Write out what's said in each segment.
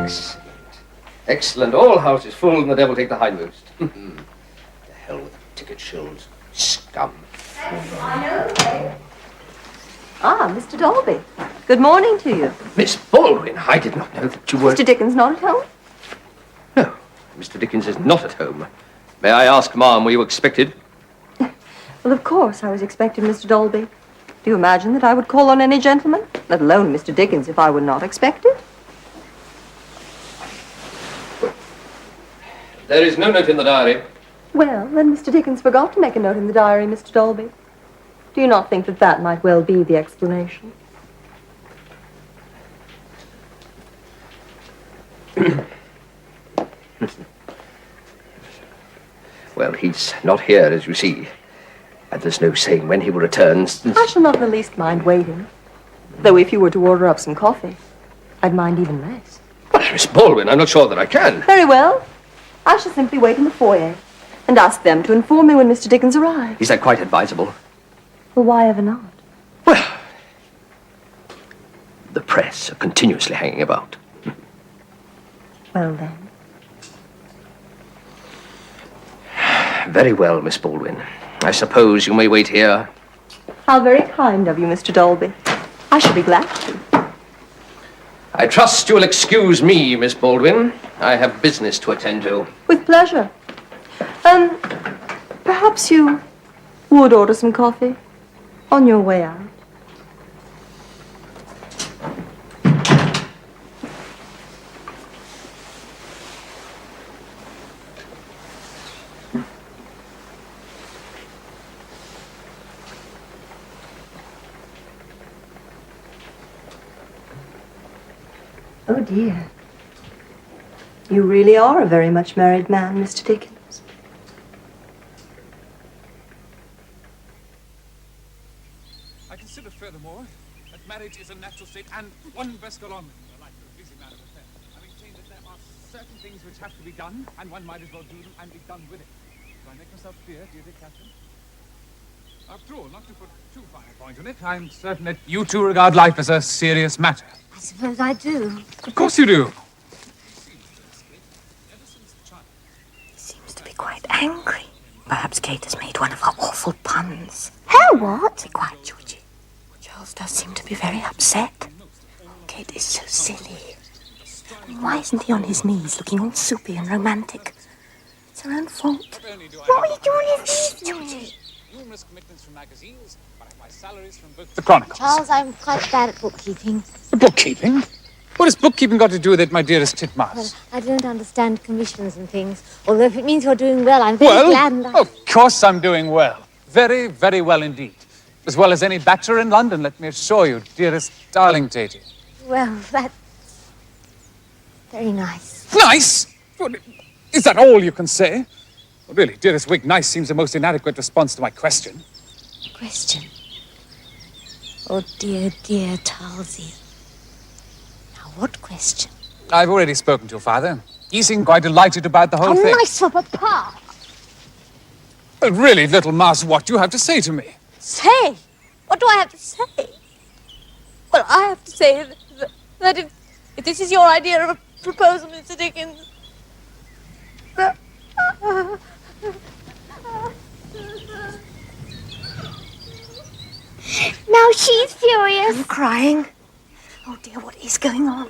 Excellent. Excellent. All houses full and the devil take the hindmost. The hell with the ticket shills. Scum. Ah, Mr. Dolby. Good morning to you. Miss Baldwin, I did not know that you were... Mr. Dickens not at home? No, Mr. Dickens is not at home. May I ask, ma'am, were you expected? Well, of course I was expected, Mr. Dolby. Do you imagine that I would call on any gentleman, let alone Mr. Dickens, if I were not expected? There is no note in the diary. Well, then Mr. Dickens forgot to make a note in the diary, Mr. Dolby. Do you not think that that might well be the explanation? Well, he's not here, as you see. And there's no saying when he will return. I shall not in the least mind waiting. Though if you were to order up some coffee, I'd mind even less. Well, Miss Baldwin, I'm not sure that I can. Very well. I shall simply wait in the foyer and ask them to inform me when Mr. Dickens arrives. Is that quite advisable? Well, why ever not? Well, the press are continuously hanging about. Well, then. Very well, Miss Baldwin. I suppose you may wait here. How very kind of you, Mr. Dolby. I shall be glad to. I trust you'll excuse me, Miss Baldwin. I have business to attend to. With pleasure. Perhaps you would order some coffee on your way out. Oh, dear. You really are a very much married man, Mr. Dickens. I consider, furthermore, that marriage is a natural state and one best go on with. Like a busy man of affairs. I maintain that there are certain things which have to be done, and one might as well do them and be done with it. Do I make myself clear, dear Catherine? After all, not to put too fine a point on it, I'm certain that you two regard life as a serious matter. I suppose I do. Of course you do. He seems to be quite angry. Perhaps Kate has made one of her awful puns. Her what? Be quiet, Georgie. Charles does seem to be very upset. Kate is so silly. Why isn't he on his knees looking all soupy and romantic? It's her own fault. What were you doing in his Georgie. Numerous commitments from magazines, but I have my salaries from both the Chronicles. Charles, I'm quite bad at bookkeeping. Bookkeeping? What has bookkeeping got to do with it, my dearest titmouse? Well, I don't understand commissions and things. Although if it means you're doing well, I'm very glad and of course I'm doing well. Very, very well indeed. As well as any bachelor in London, let me assure you, dearest darling Tatey. Well, that's very nice. Nice? What, is that all you can say? Well, really, dearest Wig, nice seems the most inadequate response to my question. Question? Oh, dear, dear Talsy. Now, what question? I've already spoken to your father. He seemed quite delighted about the whole How thing. nice for Papa. Well, really, little mouse, what do you have to say to me? Say? What do I have to say? Well, I have to say that if this is your idea of a proposal, Mr. Dickens... Now she's furious. I'm crying. Oh dear, what is going on?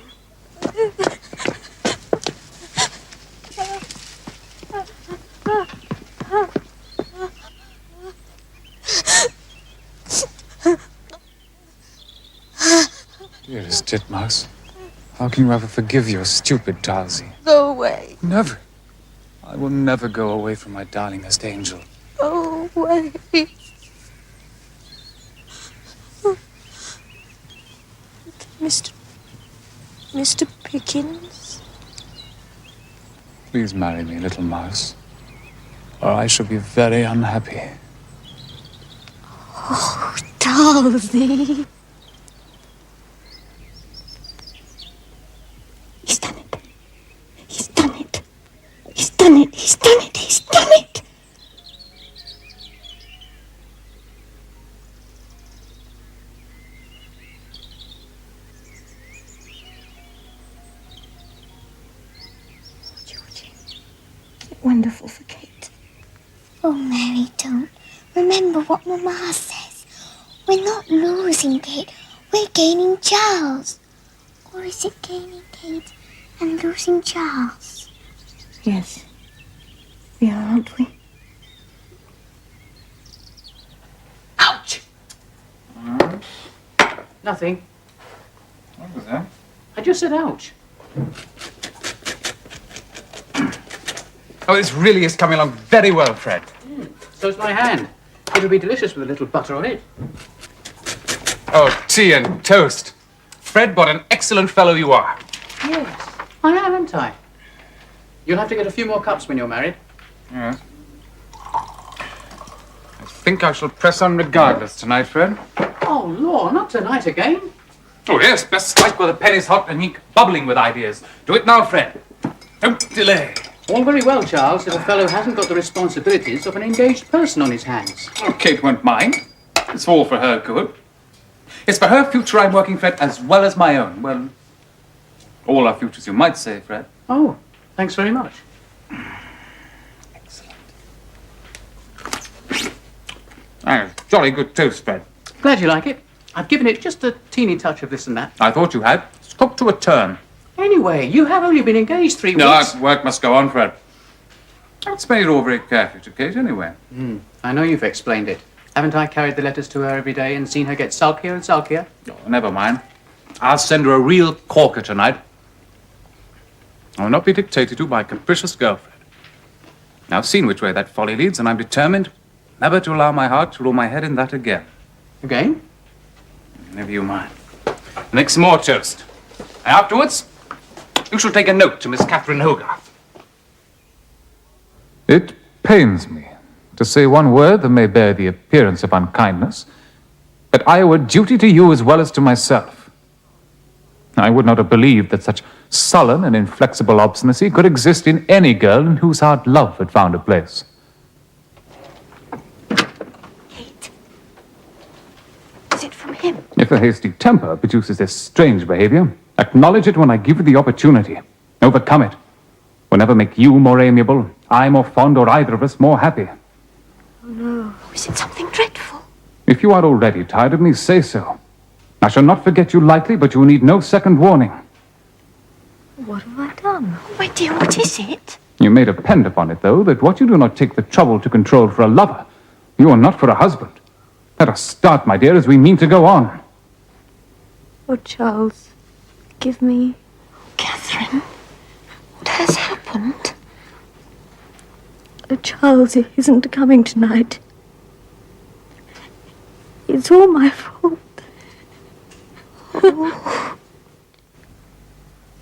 Dearest titmouse, how can you ever forgive your stupid Talsy? Go away. Never. I will never go away from my darlingest angel. Go away. Mr. Pickens? Please marry me, little mouse, or I shall be very unhappy. Oh, Talsy. He's done it. He's done it. He's done it. He's done it. He's done it. wonderful for Kate. Oh, Mary, don't. Remember what Mama says. We're not losing Kate. We're gaining Charles. Or is it gaining Kate and losing Charles? Yes. We are, aren't we? Ouch! Nothing. What was that? I just said ouch. Oh, this really is coming along very well, Fred. So's my hand. It'll be delicious with a little butter on it. Oh, tea and toast. Fred, what an excellent fellow you are. Yes, I am, aren't I? You'll have to get a few more cups when you're married. Yes. I think I shall press on regardless tonight, Fred. Oh, Lord, not tonight again. Oh, yes, best strike while the penny's hot and ink bubbling with ideas. Do it now, Fred. Don't delay. All very well, Charles, if a fellow hasn't got the responsibilities of an engaged person on his hands. Oh, Kate won't mind. It's all for her good. It's for her future I'm working, Fred, as well as my own. Well, all our futures, you might say, Fred. Oh, thanks very much. Excellent. Ah, jolly good toast, Fred. Glad you like it. I've given it just a teeny touch of this and that. I thought you had. It's cooked to a turn. Anyway, you have only been engaged 3 No, weeks. work must go on, Fred. I haven't explained it all very carefully to Kate, anyway. I know you've explained it. Haven't I carried the letters to her every day and seen her get sulkier and sulkier? Oh, never mind. I'll send her a real corker tonight. I'll not be dictated to by a capricious girlfriend. I've seen which way that folly leads, and I'm determined never to allow my heart to rule my head in that again. Again? Never you mind. Make some more toast. And afterwards, you shall take a note to Miss Catherine Hogarth. It pains me to say one word that may bear the appearance of unkindness, but I owe a duty to you as well as to myself. I would not have believed that such sullen and inflexible obstinacy could exist in any girl in whose heart love had found a place. Kate. Is it from him? If a hasty temper produces this strange behavior, acknowledge it when I give you the opportunity. Overcome it. Will never make you more amiable, I more fond, or either of us more happy. Oh, no. Is it something dreadful? If you are already tired of me, say so. I shall not forget you lightly, but you need no second warning. What have I done? Oh, my dear, what is it? You may depend upon it, though, that what you do not take the trouble to control for a lover, you are not for a husband. Let us start, my dear, as we mean to go on. Oh, Charles, give me... Catherine, what has happened? Oh, Charles isn't coming tonight. It's all my fault.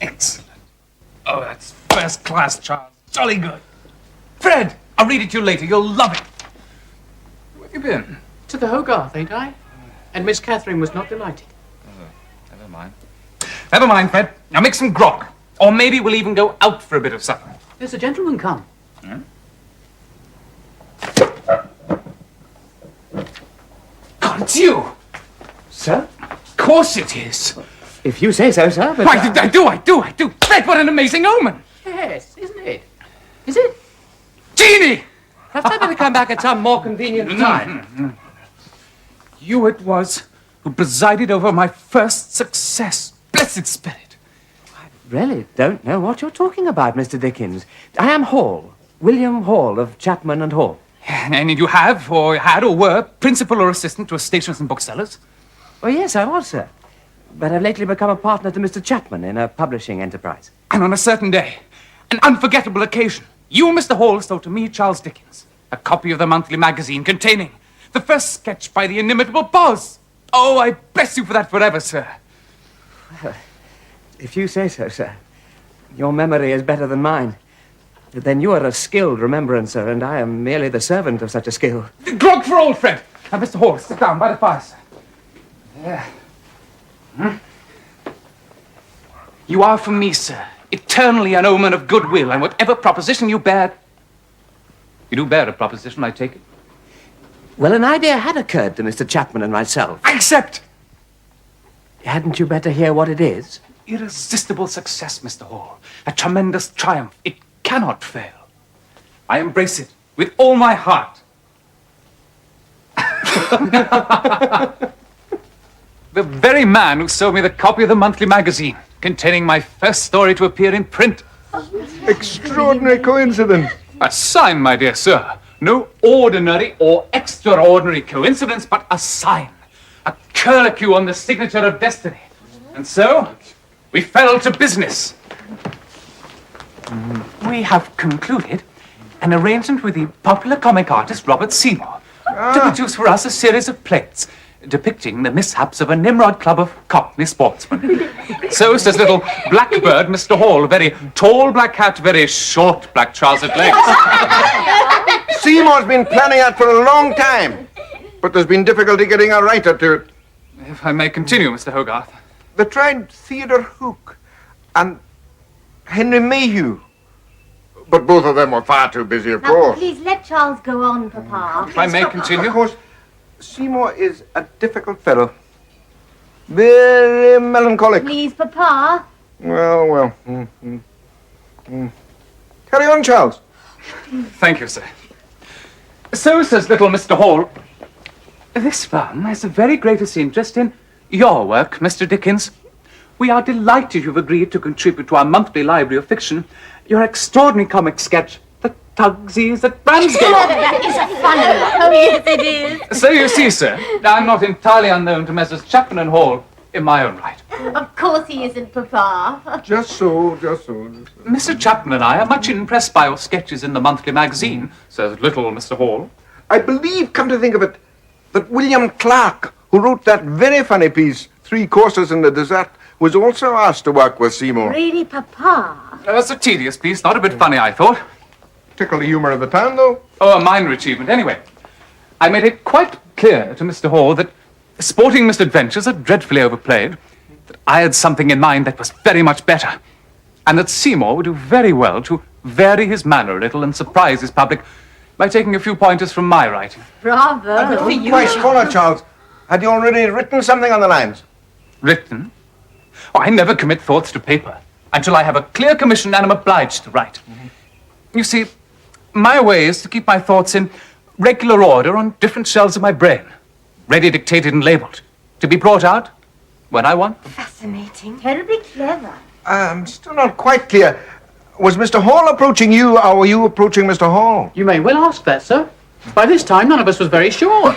Excellent. Oh, that's first class, Charles. Jolly good. Fred, I'll read it to you later. You'll love it. Where have you been? To the Hogarth, ain't I? And Miss Catherine was not delighted. Never mind. Never mind, Fred. Now make some grog. Or maybe we'll even go out for a bit of supper. There's a gentleman come. God, it's you. Sir? Of course it is. If you say so, sir, but... I do. Fred, what an amazing omen. Yes, isn't it? Is it? Jeannie! Perhaps I'd better come back at some more convenient time. You it was who presided over my first success. Blessed spirit. I really don't know what you're talking about, Mr. Dickens. I am Hall, William Hall of Chapman and Hall. And you have, or had, or were, principal or assistant to a stationers and booksellers? Oh, yes, I was, sir. But I've lately become a partner to Mr. Chapman in a publishing enterprise. And on a certain day, an unforgettable occasion, you, Mr. Hall, sold to me, Charles Dickens, a copy of the monthly magazine containing the first sketch by the inimitable Boz. Oh, I bless you for that forever, sir. Well, if you say so, sir. Your memory is better than mine. Then you are a skilled remembrancer, and I am merely the servant of such a skill. Grog for old Fred. Now, Mr. Hall, sit down by the fire, sir. There. You are for me, sir, eternally an omen of goodwill, and whatever proposition you bear... You do bear a proposition, I take it. Well, an idea had occurred to Mr. Chapman and myself. I accept. Hadn't you better hear what it is? Irresistible success, Mr. Hall. A tremendous triumph. It cannot fail. I embrace it with all my heart. The very man who sold me the copy of the monthly magazine containing my first story to appear in print. Extraordinary coincidence. A sign, my dear sir. No ordinary or extraordinary coincidence, but a sign. A curlicue on the signature of destiny. And so, we fell to business. We have concluded an arrangement with the popular comic artist Robert Seymour to produce for us a series of plates depicting the mishaps of a Nimrod club of Cockney sportsmen. So says little Blackbird, Mr. Hall, very tall black hat, very short black trousered legs. Seymour's been planning that for a long time, but there's been difficulty getting a writer to it. If I may continue, Mr. Hogarth. They tried Theodore Hook and Henry Mayhew, but both of them were far too busy, of course. Please let Charles go on, Papa. If I may continue. Of course, Seymour is a difficult fellow. Very melancholic. Please, Papa. Well. Carry on, Charles. Thank you, sir. So says little Mr. Hall, this firm has the very greatest interest in your work, Mr. Dickens. We are delighted you've agreed to contribute to our monthly library of fiction your extraordinary comic sketch, The Tugsies at Ramsgate. That is funny. Oh, yes, it is. So you see, sir, I'm not entirely unknown to Messrs. Chapman and Hall in my own right. Of course he isn't, Papa. Just so. Mr. Chapman and I are much impressed by your sketches in the monthly magazine, says little Mr. Hall. I believe, come to think of it, that William Clark, who wrote that very funny piece, 3 Courses in the Desert, was also asked to work with Seymour. Really, Papa? That's a tedious piece, not a bit funny, I thought. Tickle the humour of the time, though. Oh, a minor achievement. Anyway, I made it quite clear to Mr. Hall that sporting misadventures are dreadfully overplayed, that I had something in mind that was very much better, and that Seymour would do very well to vary his manner a little and surprise his public by taking a few pointers from my writing. Bravo. Quite scholar, Charles. Had you already written something on the lines? Written? Oh, I never commit thoughts to paper until I have a clear commission and am obliged to write. You see, my way is to keep my thoughts in regular order on different shelves of my brain, ready dictated and labelled, to be brought out when I want them. Fascinating. Terribly clever. I'm still not quite clear. Was Mr. Hall approaching you, or were you approaching Mr. Hall? You may well ask that, sir. By this time, none of us was very sure.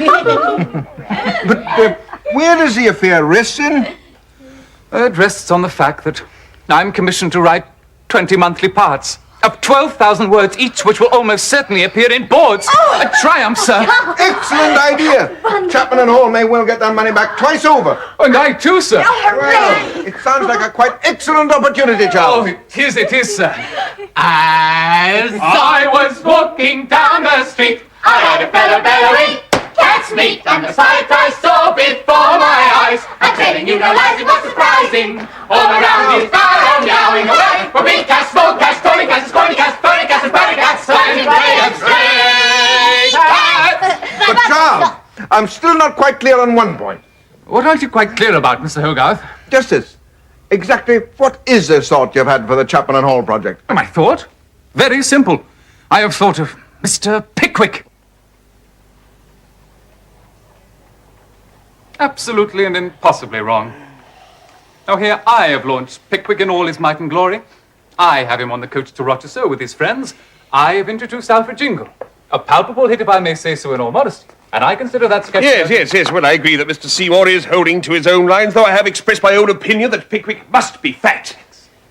But where does the affair rest in? It rests on the fact that I'm commissioned to write 20 monthly parts of 12,000 words each, which will almost certainly appear in boards. A triumph, sir. Excellent idea. Chapman and Hall may well get their money back twice over. And I too, sir. Well, it sounds like a quite excellent opportunity, Charles. Oh, it is, sir. As I was walking down the street, I heard a fellow bellowing, "Cat's meat!" And the sight I saw before my eyes, I'm telling you no lies, it was surprising. All around is Barrow meowing away, for big cats, small cats, tawny cats, squirmy cats, furry cats, and furry cats, slimy grey and stray cats. But Charles, I'm still not quite clear on one point. What aren't you quite clear about, Mr. Hogarth? Just this. Exactly what is this thought you've had for the Chapman and Hall project? My thought? Very simple. I have thought of Mr. Pickwick. Absolutely and impossibly wrong. Now here I have launched Pickwick in all his might and glory. I have him on the coach to Rochester with his friends. I have introduced Alfred Jingle. A palpable hit, if I may say so in all modesty. And I consider that sketch... Yes. Well, I agree that Mr. Seymour is holding to his own lines, though I have expressed my own opinion that Pickwick must be fat.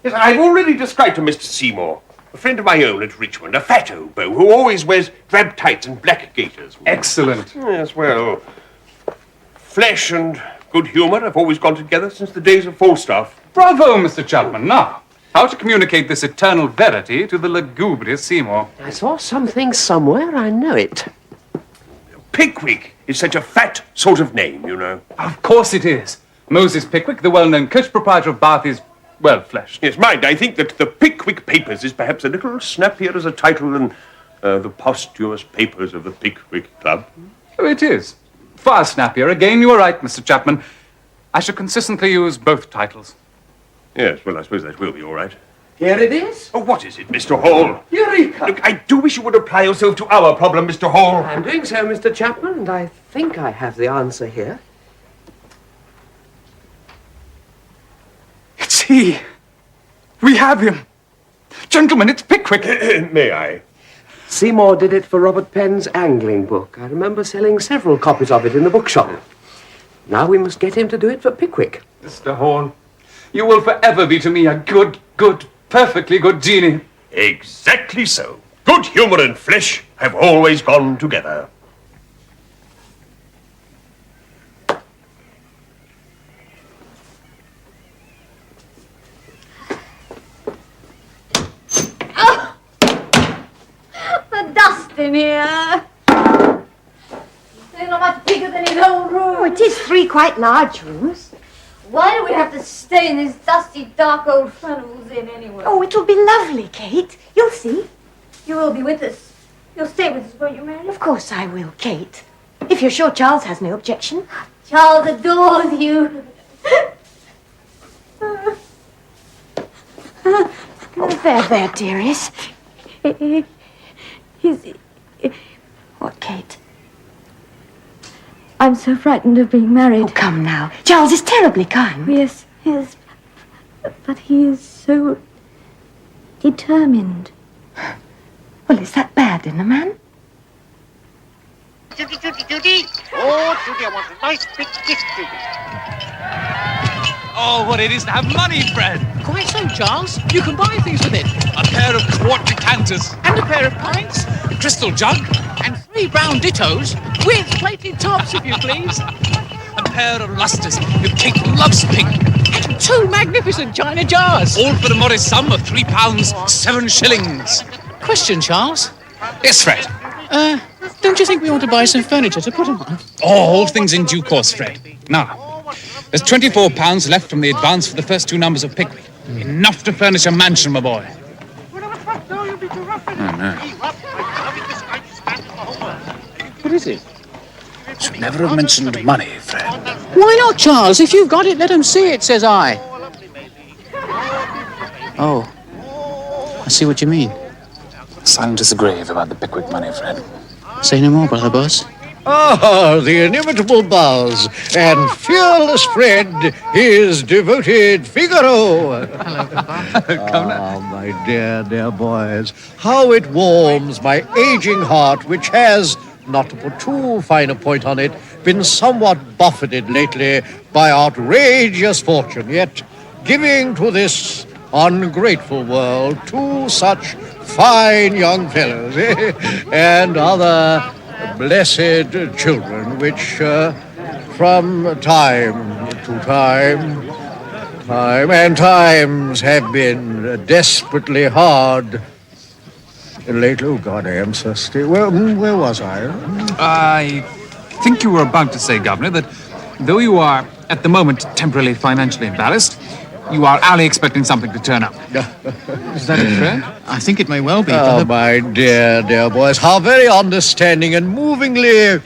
Yes, I've already described to Mr. Seymour, a friend of my own at Richmond, a fat old beau who always wears drab tights and black gaiters. Excellent. Yes, well... Flesh and good humour have always gone together since the days of Falstaff. Bravo, Mr. Chapman. Now, how to communicate this eternal verity to the lugubrious Seymour? I saw something somewhere, I know it. Pickwick is such a fat sort of name, you know. Of course it is. Moses Pickwick, the well-known coach proprietor of Bath, is well-fleshed. Yes, mind, I think that the Pickwick Papers is perhaps a little snappier as a title than the posthumous papers of the Pickwick Club. Oh, it is. Far snappier. Again, you are right, Mr. Chapman. I shall consistently use both titles. Yes, well, I suppose that will be all right. Here it is. Oh, what is it, Mr. Hall? Eureka! Look, I do wish you would apply yourself to our problem, Mr. Hall. I'm doing so, Mr. Chapman, and I think I have the answer here. It's he. We have him. Gentlemen, it's Pickwick. May I? Seymour did it for Robert Penn's angling book. I remember selling several copies of it in the bookshop. Now we must get him to do it for Pickwick. Mr. Horn, you will forever be to me a good, perfectly good genie. Exactly so. Good humour and flesh have always gone together. The dust in here. It's not much bigger than his old room. Oh, it is 3 quite large rooms. Why do we have to stay in this dusty, dark old Funnels Inn anyway? Oh, it'll be lovely, Kate. You'll see. You will be with us. You'll stay with us, won't you, Mary? Of course I will, Kate. If you're sure Charles has no objection. Charles adores you. There, dearest. What, Kate? I'm so frightened of being married. Oh, come now. Charles is terribly kind. Yes. But he is so determined. Well, is that bad in a man? Judy. Oh, Judy, I want a nice big gift, Judy. Oh, what it is to have money, Fred. Quite so, Charles. You can buy things with it. A pair of quart decanters. And a pair of pints. A crystal jug. And 3 brown dittos with plated tops, if you please. A pair of lustres. Your Kate loves pink. And 2 magnificent china jars. All for the modest sum of £3 7 shillings. Question, Charles. Yes, Fred. Don't you think we ought to buy some furniture to put them on? All things in due course, Fred. Now, there's £24 left from the advance for the first 2 numbers of Pickwick. Enough to furnish a mansion, my boy. Oh, no. What is it? Should never have mentioned money, Fred. Why not, Charles? If you've got it, let them see it, says I. Oh, I see what you mean. Silent as the grave about the Pickwick money, Fred. Say no more, Brother Boss. Ah, the inimitable Buzz, and fearless Fred, his devoted Figaro. Ah, my dear boys, how it warms my aging heart, which has, not to put too fine a point on it, been somewhat buffeted lately by outrageous fortune, yet giving to this ungrateful world 2 such fine young fellows, and other blessed children, which from time to times have been desperately hard. Lately, oh God, I am thirsty. Where was I? I think you were about to say, Governor, that though you are, at the moment, temporarily financially embarrassed, you are hourly expecting something to turn up. Is that it, Fred? I think it may well be. Oh, my dear boys, how very understanding and movingly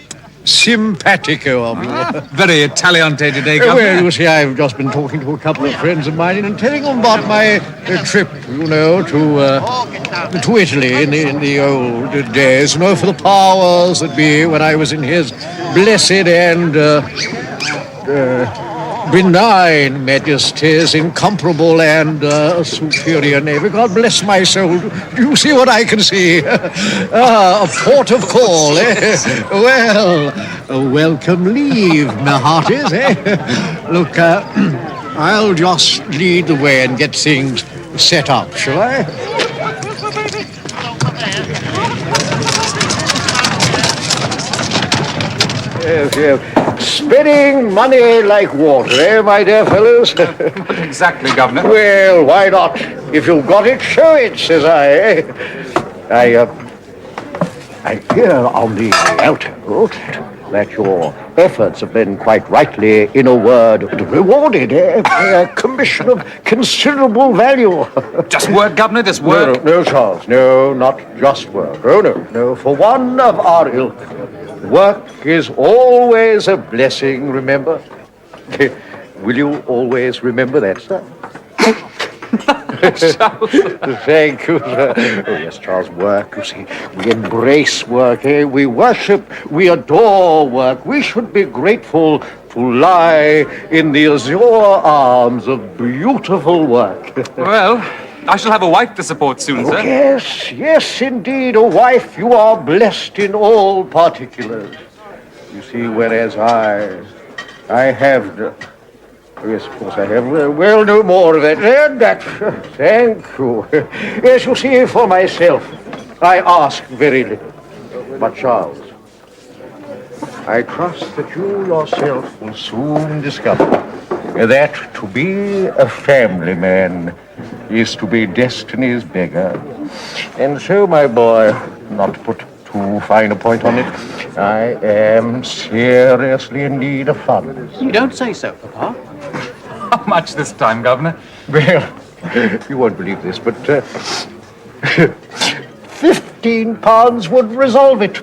simpatico of you. Very Italiante today, Governor. Well, you see, I've just been talking to a couple of friends of mine and telling them about my trip, to Italy in the old days, for the powers that be, when I was in his blessed and benign majesty's incomparable and superior navy. God bless my soul. You see what I can see? A port of call, eh? Well, a welcome leave, my hearties, eh? Look, I'll just lead the way and get things set up, shall I? Yes. Spending money like water, eh, my dear fellows? Not exactly, Governor. Well, why not? If you've got it, show it, says I, eh? I hear on the outpost that your efforts have been quite rightly, in a word, rewarded, eh? A commission of considerable value. Just work, Governor, just work. No, Charles, no, not just work. Oh, no, for one of our ilk. Work is always a blessing, remember? Will you always remember that, sir? Thank you, sir. Oh, yes, Charles, work, you see. We embrace work, eh? We worship, we adore work. We should be grateful to lie in the azure arms of beautiful work. Well, I shall have a wife to support soon, sir. Yes, yes, indeed, a wife. You are blessed in all particulars. You see, whereas I have no... Yes, of course I have. Well, no more of that. Thank you. Yes, you see, for myself, I ask very little. But, Charles, I trust that you yourself will soon discover that to be a family man is to be destiny's beggar. And so, my boy, not to put too fine a point on it, I am seriously in need of funds. You don't say so, Papa. How much this time, Governor? Well, you won't believe this, but £15 would resolve it.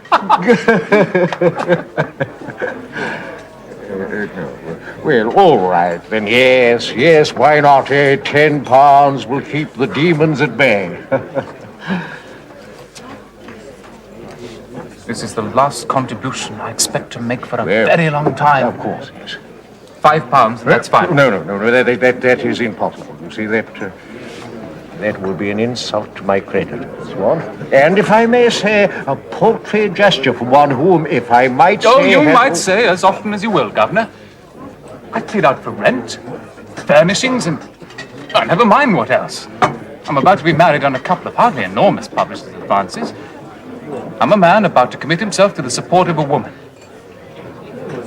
Well, all right, then, yes, why not? £10 will keep the demons at bay. This is the last contribution I expect to make for a very long time. Of course, yes. £5, that's fine. No, that is impossible. You see, that would be an insult to my creditors, one. And if I may say, a paltry gesture from one whom, if I might say... Oh, you might say as often as you will, Governor. I cleared out for rent, furnishings, and... Oh, never mind what else. I'm about to be married on a couple of hardly enormous publishers' advances. I'm a man about to commit himself to the support of a woman.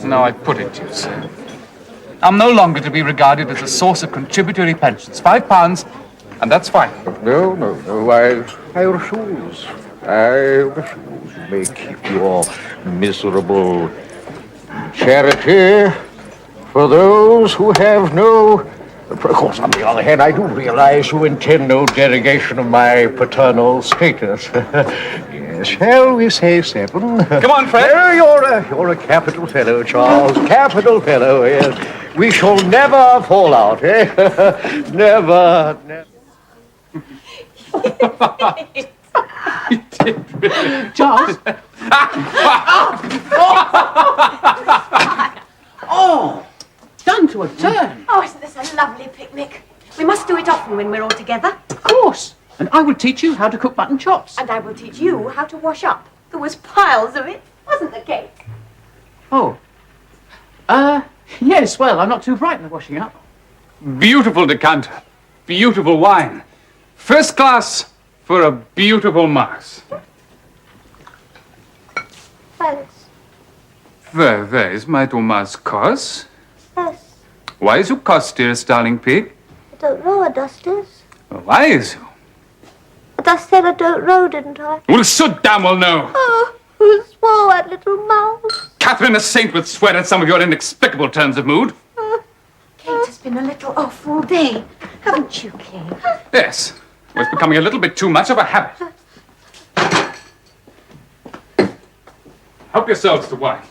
Now I put it to you, sir. I'm no longer to be regarded as a source of contributory pensions. £5, and that's fine. No, I refuse. You may keep your miserable charity for those who have no... Of course, on the other hand, I do realize you intend no derogation of my paternal status. Yes, shall we say 7? Come on, Fred. You're a capital fellow, Charles. Capital fellow, yes. We shall never fall out, eh? Never. He did really. Charles? Oh! Done to a turn. Oh, isn't this a lovely picnic? We must do it often when we're all together. Of course. And I will teach you how to cook mutton chops. And I will teach you how to wash up. There was piles of it, wasn't there, Kate? Oh. Yes, well, I'm not too bright in the washing up. Beautiful decanter. Beautiful wine. First class for a beautiful mouse. Thanks. Where is my Thomas cos? Yes. Why is you cos, dearest darling pig? I don't know what dust is. Why is you? I just said I don't know, didn't I? Well, so damn well know. Oh, who swore that little mouse? Catherine a saint would swear at some of your inexplicable turns of mood. Kate has been a little off all day, haven't you, Kate? Yes. Well, it's becoming a little bit too much of a habit. Help yourselves to wine. I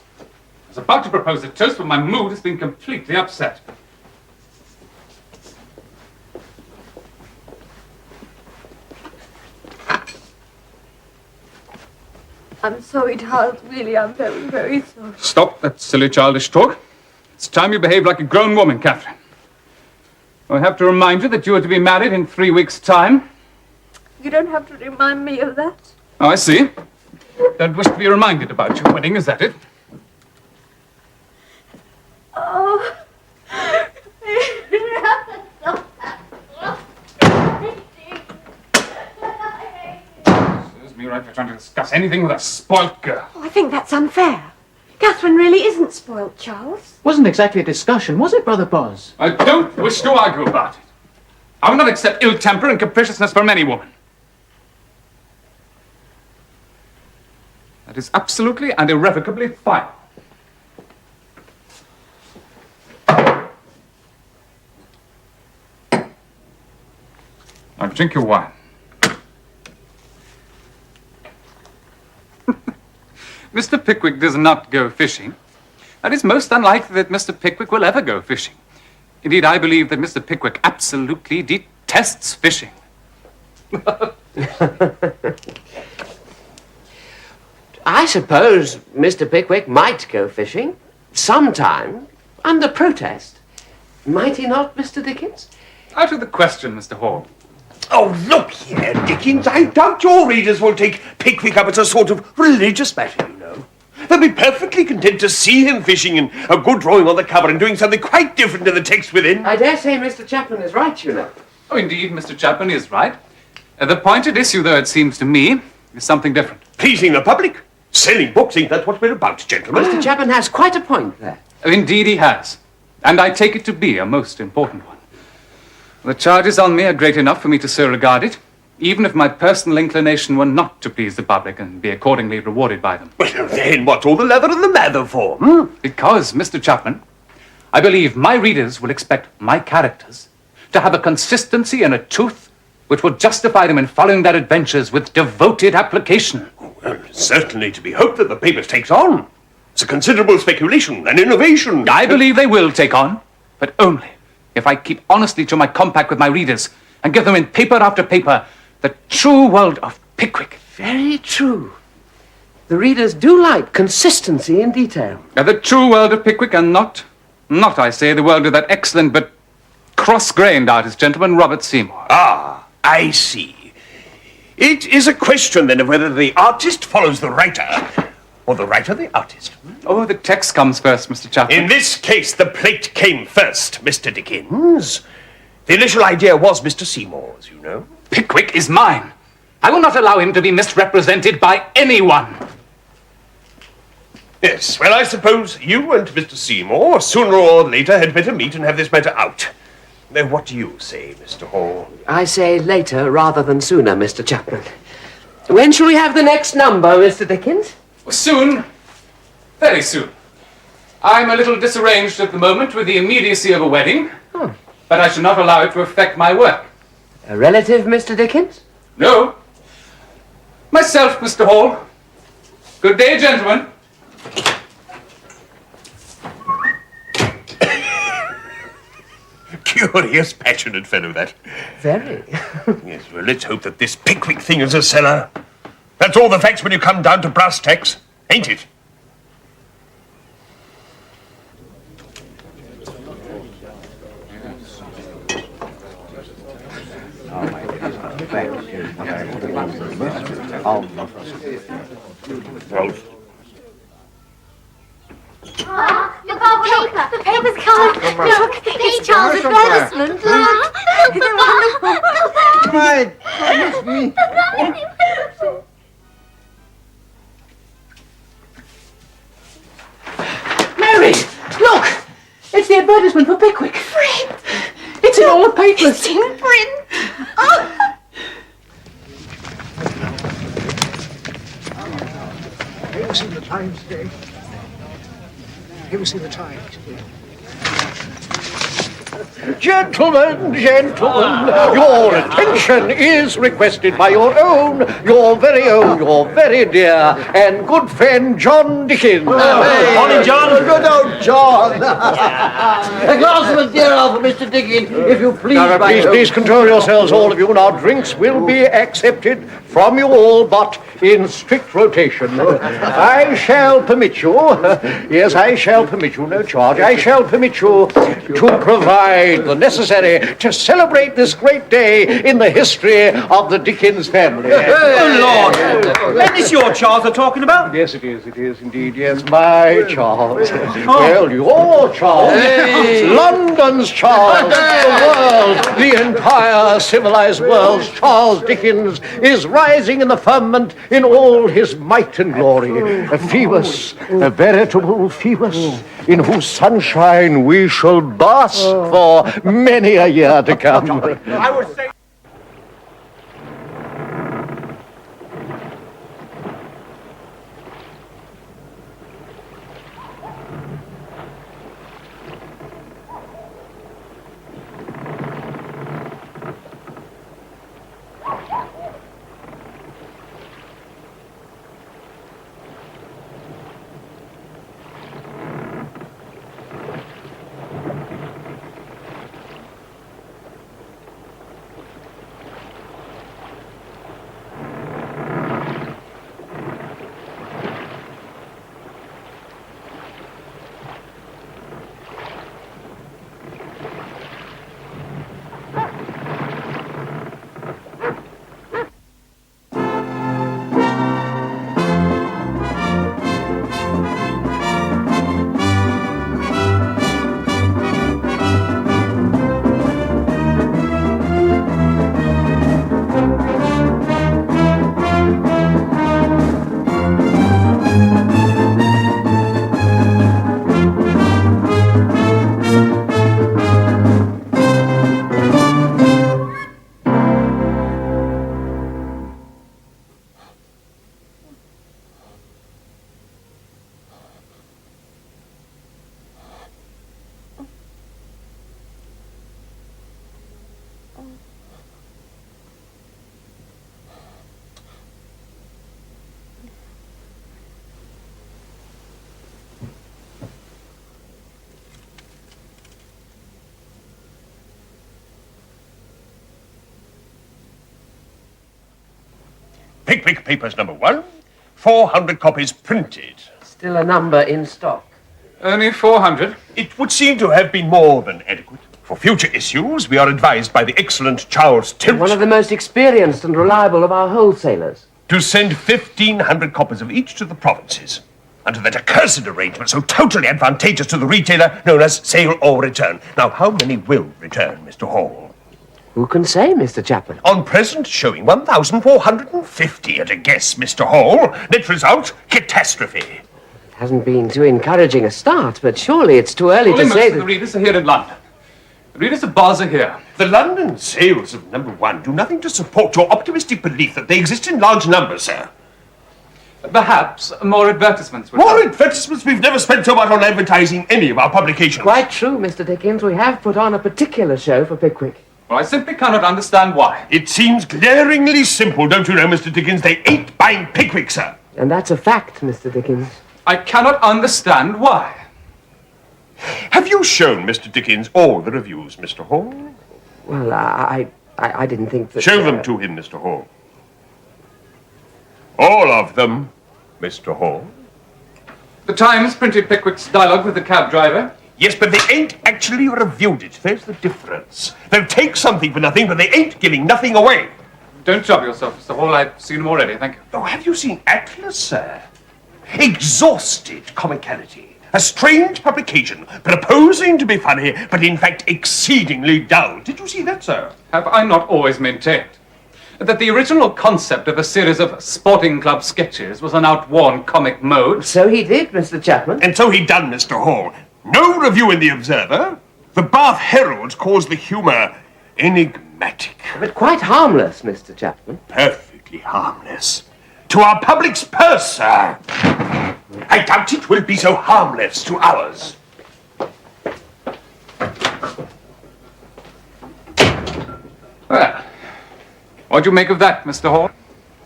was about to propose a toast, but my mood has been completely upset. I'm sorry, Charles. Really, I'm very, very sorry. Stop that silly childish talk. It's time you behave like a grown woman, Catherine. I have to remind you that you are to be married in 3 weeks' time. You don't have to remind me of that. Oh, I see. Don't wish to be reminded about your wedding, is that it? Oh. Serves me right for trying to discuss anything with a spoilt girl. Oh, I think that's unfair. Catherine really isn't spoilt, Charles. Wasn't exactly a discussion, was it, Brother Boz? I don't wish to argue about it. I will not accept ill temper and capriciousness from any woman. That is absolutely and irrevocably final. Now drink your wine. Mr. Pickwick does not go fishing. That is most unlikely that Mr. Pickwick will ever go fishing. Indeed, I believe that Mr. Pickwick absolutely detests fishing. I suppose Mr. Pickwick might go fishing sometime under protest. Might he not, Mr. Dickens? Out of the question, Mr. Hall. Oh, look here, Dickens. I doubt your readers will take Pickwick up as a sort of religious matter, you know. They'll be perfectly content to see him fishing and a good drawing on the cover and doing something quite different to the text within. I dare say Mr. Chapman is right, you know. Oh, indeed, Mr. Chapman is right. The point at issue, though, it seems to me, is something different. Pleasing the public. Selling books, ain't that what we're about, gentlemen? Mr. Chapman has quite a point there. Oh, indeed he has. And I take it to be a most important one. The charges on me are great enough for me to so regard it, even if my personal inclination were not to please the public and be accordingly rewarded by them. Well, then what's all the lather and the mather for, Because, Mr. Chapman, I believe my readers will expect my characters to have a consistency and a truth which will justify them in following their adventures with devoted application. Well, certainly to be hoped that the papers takes on. It's a considerable speculation and innovation. I believe they will take on, but only if I keep honestly to my compact with my readers and give them in paper after paper the true world of Pickwick. Very true. The readers do like consistency in detail. The true world of Pickwick, and not, I say, the world of that excellent but cross-grained artist gentleman, Robert Seymour. Ah, I see. It is a question, then, of whether the artist follows the writer or the writer the artist. Oh, the text comes first, Mr. Chapman. In this case, the plate came first, Mr. Dickens. The initial idea was Mr. Seymour's, you know. Pickwick is mine. I will not allow him to be misrepresented by anyone. Yes, well, I suppose you and Mr. Seymour, sooner or later, had better meet and have this matter out. Now, what do you say, Mr. Hall? I say later rather than sooner, Mr. Chapman. When shall we have the next number, Mr. Dickens? Soon. Very soon. I'm a little disarranged at the moment with the immediacy of a wedding, but I shall not allow it to affect my work. A relative, Mr. Dickens? No. Myself, Mr. Hall. Good day, gentlemen. Curious, passionate fellow, that. Very. Yes, well, let's hope that this Pickwick thing is a seller. That's all the facts when you come down to brass tacks, ain't it? Look, our paper. The paper's come. Look, it's Charles' advertisement. Look. It's wonderful. My goodness me. Mary, look! It's the advertisement for Pickwick. Print. It's in all the papers. It's in print. Oh. Have you seen the Times today? Have you seen the Times? Gentlemen, your attention is requested by your very dear and good friend, John Dickens. Morning, John. Good old John. A glass of Madeira for Mr. Dickens, if you please. Now, please control yourselves, all of you. Now, drinks will be accepted from you all, but in strict rotation. I shall permit you, yes, I shall permit you, no charge, I shall permit you to provide the necessary to celebrate this great day in the history of the Dickens family. Oh, Lord. Isn't this your Charles they're talking about? Yes, it is indeed, yes, my Charles. Well, your Charles. London's Charles. The world, the entire civilized world's Charles Dickens is rising in the firmament in all his might and glory. A Phoebus, a veritable Phoebus, in whose sunshine we shall bask for many a year to come. I would say... Pickwick Papers #1, 400 copies printed. Still a number in stock. Only 400? It would seem to have been more than adequate. For future issues, we are advised by the excellent Charles Tilt... One of the most experienced and reliable of our wholesalers. ...to send 1,500 copies of each to the provinces. Under that accursed arrangement so totally advantageous to the retailer known as sale or return. Now, how many will return, Mr. Hall? Who can say, Mr. Chapman? On present showing 1,450 at a guess, Mr. Hall. Net result, catastrophe. Hasn't been too encouraging a start, but surely it's too early to Most say of that... the readers are here in London. The readers of Bars are here. The London sales of #1 do nothing to support your optimistic belief that they exist in large numbers, sir. Perhaps more advertisements would More help. advertisements? We've never spent so much on advertising any of our publications. Quite true, Mr. Dickens. We have put on a particular show for Pickwick. Well, I simply cannot understand why. It seems glaringly simple, don't you know, Mr. Dickens? They ain't buying Pickwick, sir. And that's a fact, Mr. Dickens. I cannot understand why. Have you shown Mr. Dickens all the reviews, Mr. Hall? Well, I didn't think that... Show them to him, Mr. Hall. All of them, Mr. Hall. The Times printed Pickwick's dialogue with the cab driver. Yes, but they ain't actually reviewed it. There's the difference. They'll take something for nothing, but they ain't giving nothing away. Don't trouble yourself, Mr. Hall. I've seen them already, thank you. Oh, have you seen Atlas, sir? Exhausted comicality. A strange publication, proposing to be funny, but in fact exceedingly dull. Did you see that, sir? Have I not always maintained that the original concept of a series of sporting club sketches was an outworn comic mode? So he did, Mr. Chapman. And so he done, Mr. Hall. No review in the Observer. The Bath Herald calls the humour enigmatic. But quite harmless, Mr. Chapman. Perfectly harmless. To our public's purse, sir. I doubt it will be so harmless to ours. Well, what do you make of that, Mr. Hall?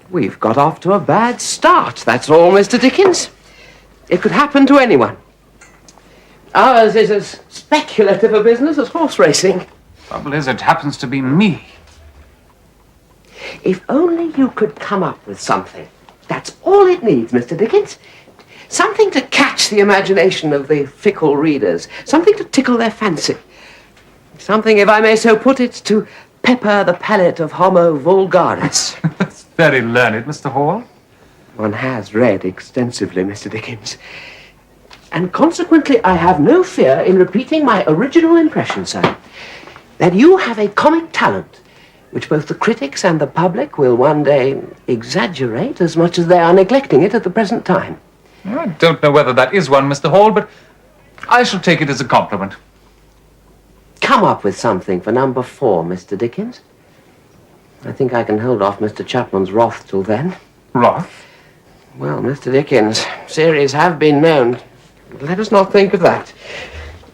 We've got off to a bad start, that's all, Mr. Dickens. It could happen to anyone. Ours is as speculative a business as horse racing. Trouble is, it happens to be me. If only you could come up with something. That's all it needs, Mr. Dickens. Something to catch the imagination of the fickle readers. Something to tickle their fancy. Something, if I may so put it, to pepper the palate of Homo vulgaris. That's very learned, Mr. Hall. One has read extensively, Mr. Dickens. And consequently, I have no fear in repeating my original impression, sir, that you have a comic talent which both the critics and the public will one day exaggerate as much as they are neglecting it at the present time. I don't know whether that is one, Mr. Hall, but I shall take it as a compliment. Come up with something for #4, Mr. Dickens. I think I can hold off Mr. Chapman's wrath till then. Wrath? Well, Mr. Dickens, series have been known. Let us not think of that.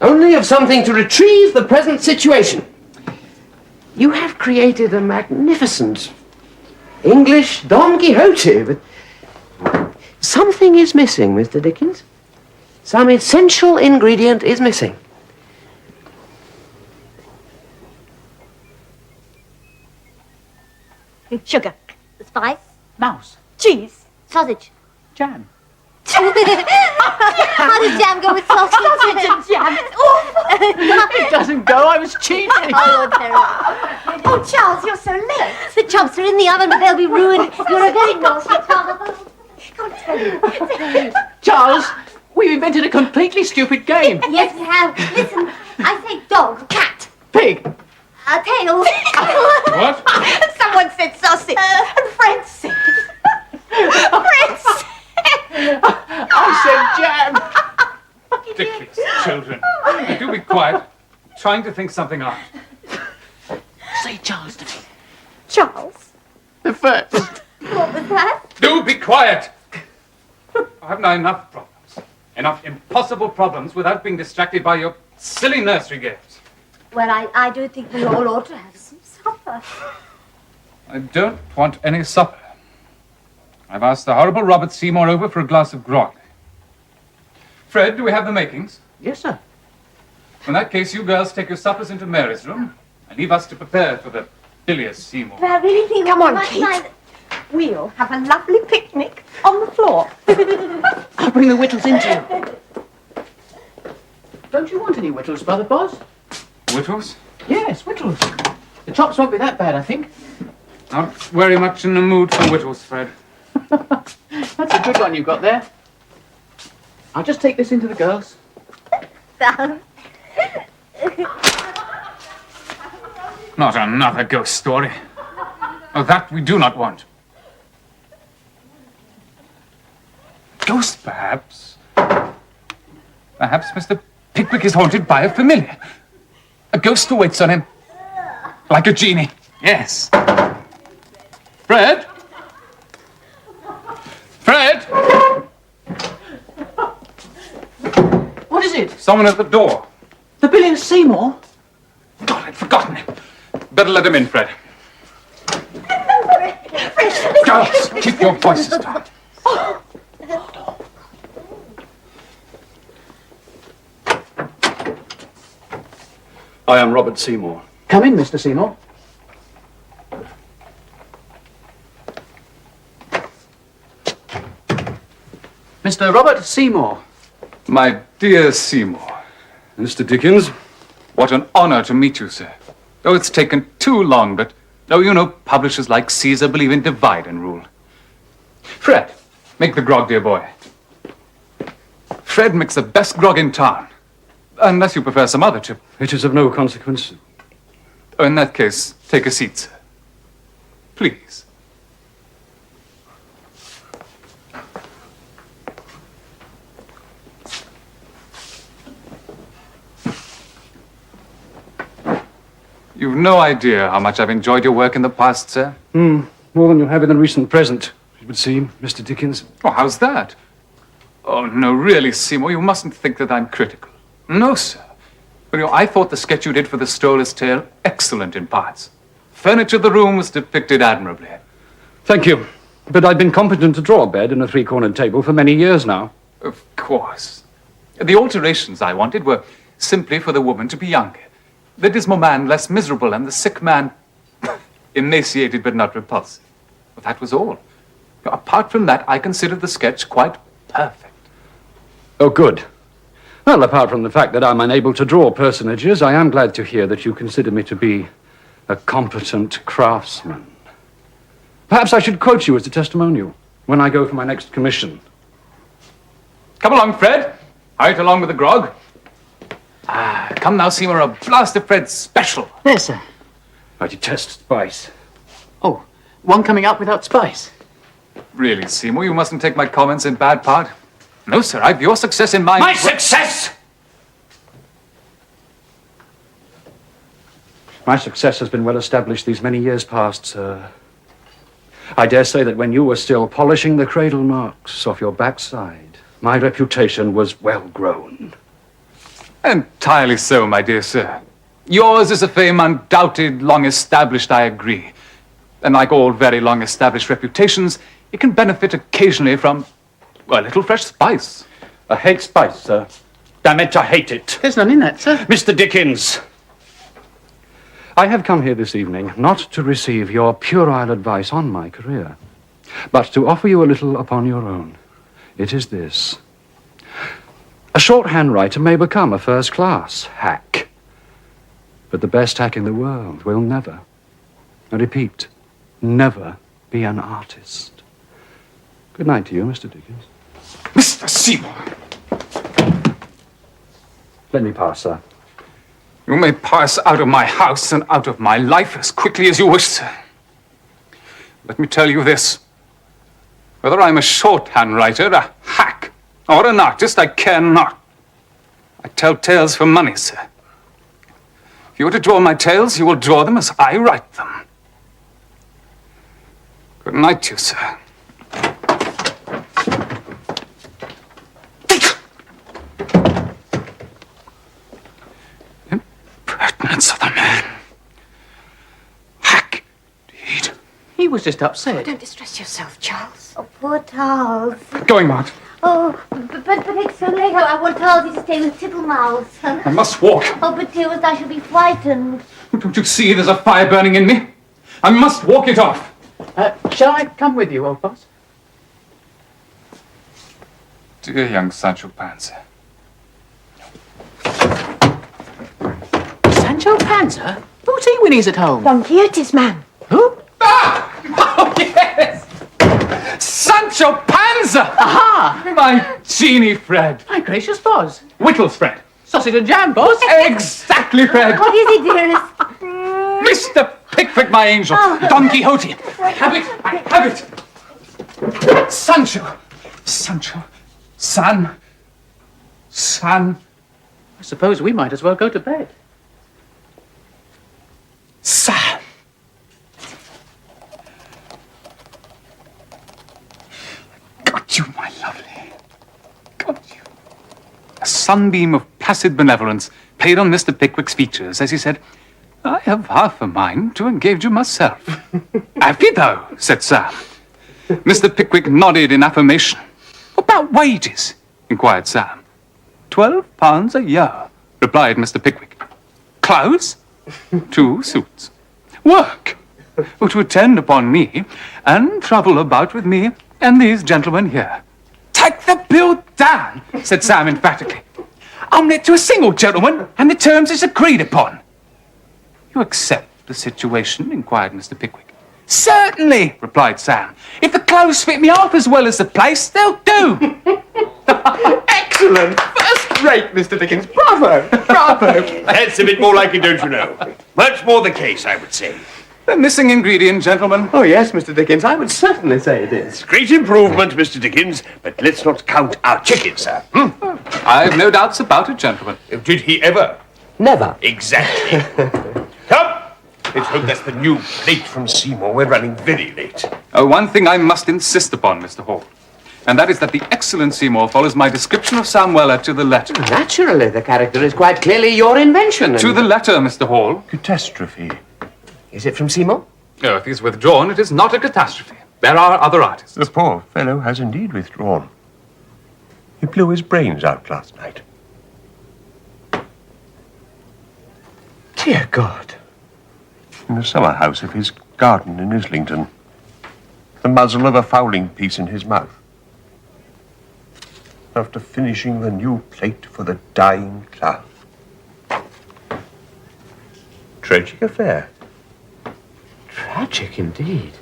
Only of something to retrieve the present situation. You have created a magnificent English Don Quixote, but something is missing, Mr. Dickens. Some essential ingredient is missing. Sugar. Spice. Mouse. Cheese. Sausage. Jam. How does jam go with sausage? Sausage and jam. It's awful. It doesn't go. I was cheating. Oh, you're terrible. Oh, Charles, you're so late. The chops are in the oven, but they'll be ruined. You're a very naughty Charles. Can't tell you. Charles, we've invented a completely stupid game. Yes, we have. Listen, I say dog, cat, Pig. tail. What? Someone said sausage. And Fred said. Fred said. I said jam. Ridiculous children. Do be quiet. I'm trying to think something out. Say Charles to me. Charles. The first. What was that? Do be quiet. I have now enough problems. Enough impossible problems without being distracted by your silly nursery games. Well, I do think we all ought to have some supper. I don't want any supper. I've asked the horrible Robert Seymour over for a glass of grog. Fred, do we have the makings? Yes, sir. In that case, you girls take your suppers into Mary's room and leave us to prepare for the bilious Seymour. But I really think... Come on, we might Kate. find- we'll have a lovely picnic on the floor. I'll bring the whittles in to you. Don't you want any whittles, Brother Boz? Whittles? Yes, whittles. The chops won't be that bad, I think. Not very much in the mood for whittles, Fred. That's a good one you've got there. I'll just take this into the girls. Not another ghost story. Oh, that we do not want. Ghost, perhaps. Perhaps Mr. Pickwick is haunted by a familiar. A ghost who waits on him. Like a genie. Yes. Fred? Fred? What is it? Someone at the door. The Billion Seymour? God, I'd forgotten him. Better let him in, Fred. Girls, keep your voices down. I am Robert Seymour. Come in, Mr. Seymour. Mr. Robert Seymour. My dear Seymour. Mr. Dickens. What an honor to meet you, sir. Oh, it's taken too long, but... Oh, you know, publishers like Caesar believe in divide and rule. Fred, make the grog, dear boy. Fred makes the best grog in town. Unless you prefer some other chip. It is of no consequence. Oh, in that case, take a seat, sir. Please. You've no idea how much I've enjoyed your work in the past, sir. More than you have in the recent present, it would seem, Mr. Dickens. Oh, how's that? Oh, no, really, Seymour, you mustn't think that I'm critical. No, sir. But, you know, I thought the sketch you did for the Stroller's Tale excellent in parts. Furniture of the room was depicted admirably. Thank you. But I've been competent to draw a bed and a three-cornered table for many years now. Of course. The alterations I wanted were simply for the woman to be younger, the dismal man less miserable, and the sick man emaciated but not repulsive. Well, that was all. Apart from that, I considered the sketch quite perfect. Oh, good. Well, apart from the fact that I'm unable to draw personages, I am glad to hear that you consider me to be a competent craftsman. Perhaps I should quote you as a testimonial when I go for my next commission. Come along, Fred. Right along with the grog. Ah, come now, Seymour, a blast of Fred's special. Yes, sir. I detest spice. Oh, one coming up without spice. Really, Seymour, you mustn't take my comments in bad part. No, sir, I've your success in mind. My success? My success has been well established these many years past, sir. I dare say that when you were still polishing the cradle marks off your backside, my reputation was well grown. Entirely so, my dear sir. Yours is a fame undoubted, long established, I agree. And like all very long established reputations, it can benefit occasionally from a little fresh spice. I hate spice, sir. Damn it, I hate it. There's none in that, sir. Mr. Dickens. I have come here this evening not to receive your puerile advice on my career, but to offer you a little upon your own. It is this. A shorthand writer may become a first-class hack, but the best hack in the world will never, I repeat, never be an artist. Good night to you, Mr. Dickens. Mr. Seymour! Let me pass, sir. You may pass out of my house and out of my life as quickly as you wish, sir. Let me tell you this. Whether I'm a shorthand writer, a hack, or an artist, I care not. I tell tales for money, sir. If you were to draw my tales, you will draw them as I write them. Good night to you, sir. Impertinence of the man. Hack, indeed. He was just upset. Don't distress yourself, Charles. Oh, poor Charles. Going, Marge. Oh, but it's so late. I want Charles to stay with Tittlemaus. I must walk. Oh, but dearest, I shall be frightened. Don't you see there's a fire burning in me? I must walk it off. Shall I come with you, old boss? Dear young Sancho Panza. Sancho Panza? Who's he when he's at home? Don Quixote's man. Who? Oh, yes! Sancho Panza! Aha! My genie, Fred. My gracious boss. Whittles, Fred. Sausage and jam, boss. Exactly, Fred. What is it, dearest? Mr. Pickwick, my angel. Don Quixote. I have it. I have it. Sancho. Sancho. San. I suppose we might as well go to bed. Sam. Got you, my lovely. Got you. A sunbeam of placid benevolence played on Mr. Pickwick's features as he said, I have half a mind to engage you myself. Have you, though? Said Sam. Mr. Pickwick nodded in affirmation. What about wages? Inquired Sam. £12 a year, replied Mr. Pickwick. Clothes? 2 suits. Work? To attend upon me and travel about with me and these gentlemen here. Take the bill down, said Sam emphatically. I'll let to a single gentleman and the terms is agreed upon. You accept the situation? Inquired Mr. Pickwick. Certainly, replied Sam. If the clothes fit me half as well as the place, they'll do. Excellent. First rate, Mr. Dickens. Bravo. Bravo. That's a bit more like it, don't you know? Much more the case, I would say. The missing ingredient, gentlemen. Oh, yes, Mr. Dickens, I would certainly say it is. Great improvement, Mr. Dickens, but let's not count our chickens, sir. I've no doubts about it, gentlemen. Did he ever? Never. Exactly. Come. Let's hope that's the new plate from Seymour. We're running very late. One thing I must insist upon, Mr. Hall, and that is that the excellent Seymour follows my description of Sam Weller to the letter. Naturally, the character is quite clearly your invention. To the letter, Mr. Hall. Catastrophe. Is it from Seymour? Oh, if he's withdrawn, it is not a catastrophe. There are other artists. The poor fellow has indeed withdrawn. He blew his brains out last night. Dear God. In the summer house of his garden in Islington. The muzzle of a fowling piece in his mouth. After finishing the new plate for the dying clown. Tragic affair. Tragic indeed.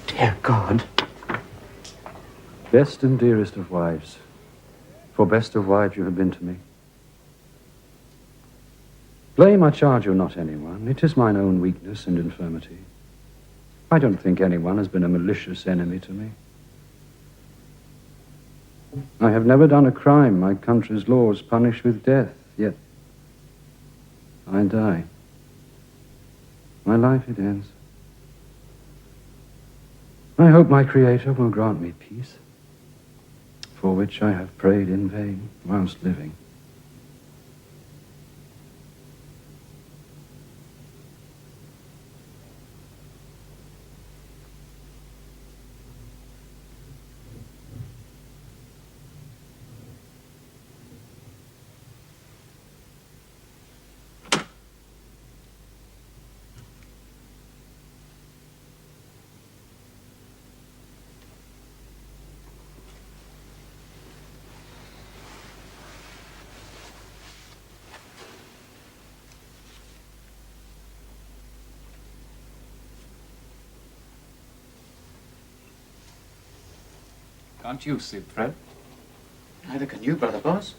Dear God. Best and dearest of wives, for best of wives you have been to me. Blame, I charge you not anyone. It is mine own weakness and infirmity. I don't think anyone has been a malicious enemy to me. I have never done a crime my country's laws punish with death, yet I die. My life it ends. I hope my Creator will grant me peace, for which I have prayed in vain whilst living. Can't you sleep, Fred? Neither can you, Brother Boss.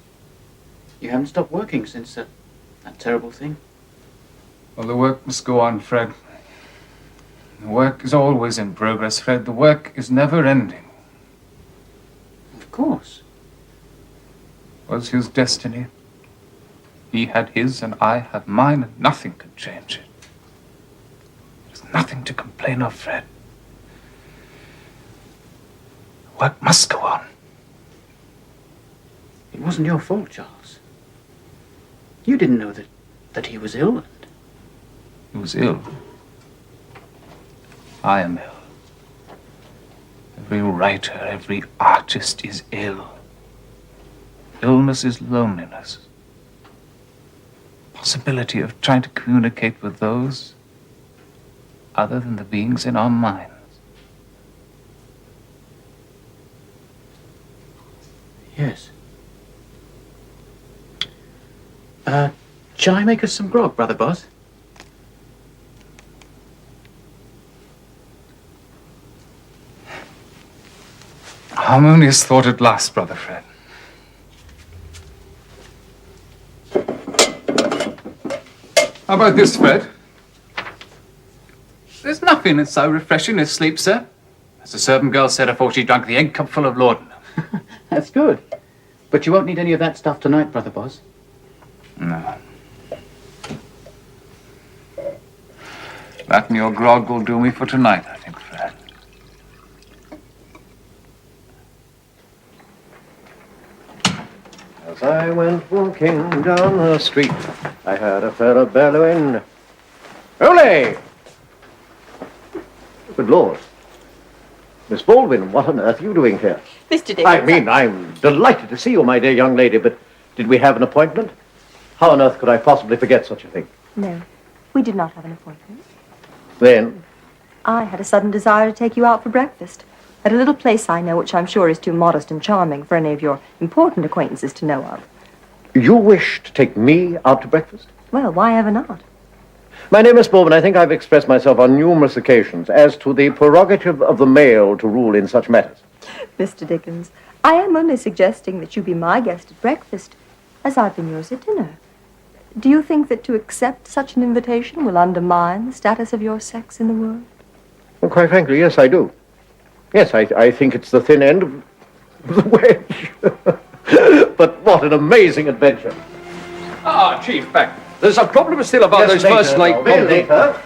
You haven't stopped working since that terrible thing. Well, the work must go on, Fred. The work is always in progress, Fred. The work is never ending. Of course. Was his destiny. He had his and I had mine, and nothing could change it. There's nothing to complain of, Fred. The work must go on. It wasn't your fault, Charles. You didn't know that he was ill. He was ill. I am ill. Every writer, every artist is ill. Illness is loneliness. Possibility of trying to communicate with those other than the beings in our minds. Yes. Shall I make us some grog, Brother Boss? Harmonious thought at last, Brother Fred. How about this, Fred? There's nothing that's so refreshing as sleep, sir. As the servant girl said afore she drank the egg cupful of laudanum. That's good. But you won't need any of that stuff tonight, Brother Boss. No. That and your grog will do me for tonight, I think, Fred. As I went walking down the street, I heard a fellow bellowing, "Ole!" Good Lord. Miss Baldwin, what on earth are you doing here? Mr. Dickens. I mean, I'm delighted to see you, my dear young lady, but did we have an appointment? How on earth could I possibly forget such a thing? No, we did not have an appointment. Then, I had a sudden desire to take you out for breakfast at a little place I know which I'm sure is too modest and charming for any of your important acquaintances to know of. you wish to take me out to breakfast? Well, why ever not? My name is Baldwin. I think I've expressed myself on numerous occasions as to the prerogative of the male to rule in such matters. Mr. Dickens, I am only suggesting that you be my guest at breakfast, as I've been yours at dinner. Do you think that to accept such an invitation will undermine the status of your sex in the world? Well, quite frankly, yes, I do. Yes, I think it's the thin end of the wedge. But what an amazing adventure. Ah, Chief, back. There's a problem still about Yes, those first night... later.